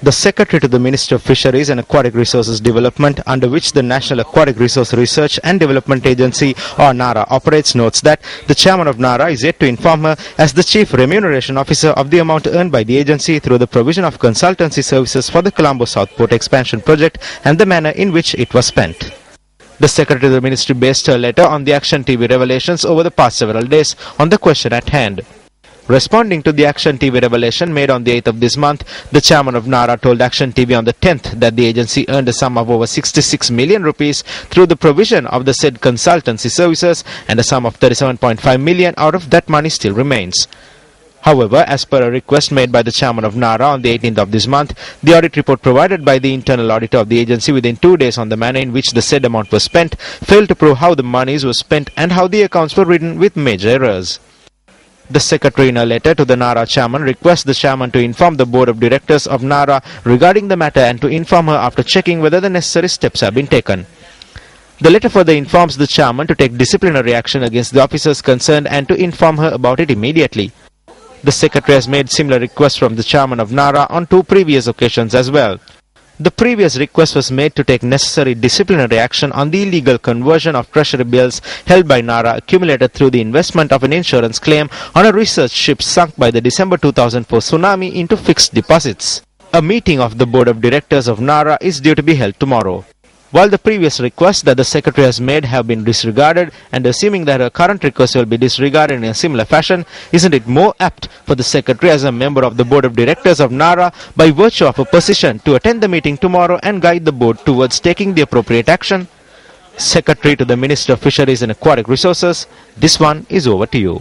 The Secretary to the Ministry of Fisheries and Aquatic Resources Development, under which the National Aquatic Resource Research and Development Agency or NARA operates, notes that the Chairman of NARA is yet to inform her as the Chief Remuneration Officer of the amount earned by the agency through the provision of consultancy services for the Colombo Southport Expansion Project and the manner in which it was spent. The Secretary to the Ministry based her letter on the Action TV revelations over the past several days on the question at hand. Responding to the Action TV revelation made on the 8th of this month, the Chairman of NARA told Action TV on the 10th that the agency earned a sum of over 66 million rupees through the provision of the said consultancy services, and a sum of 37.5 million out of that money still remains. However, as per a request made by the Chairman of NARA on the 18th of this month, the audit report provided by the internal auditor of the agency within 2 days on the manner in which the said amount was spent failed to prove how the monies were spent and how the accounts were written with major errors. The Secretary in a letter to the NARA Chairman requests the Chairman to inform the Board of Directors of NARA regarding the matter and to inform her after checking whether the necessary steps have been taken. The letter further informs the Chairman to take disciplinary action against the officers concerned and to inform her about it immediately. The Secretary has made similar requests from the Chairman of NARA on 2 previous occasions as well. The previous request was made to take necessary disciplinary action on the illegal conversion of treasury bills held by NARA accumulated through the investment of an insurance claim on a research ship sunk by the December 2004 tsunami into fixed deposits. A meeting of the Board of Directors of NARA is due to be held tomorrow. While the previous requests that the Secretary has made have been disregarded, and assuming that her current request will be disregarded in a similar fashion, isn't it more apt for the Secretary as a member of the Board of Directors of NARA, by virtue of a position, to attend the meeting tomorrow and guide the Board towards taking the appropriate action? Secretary to the Ministry of Fisheries and Aquatic Resources, this one is over to you.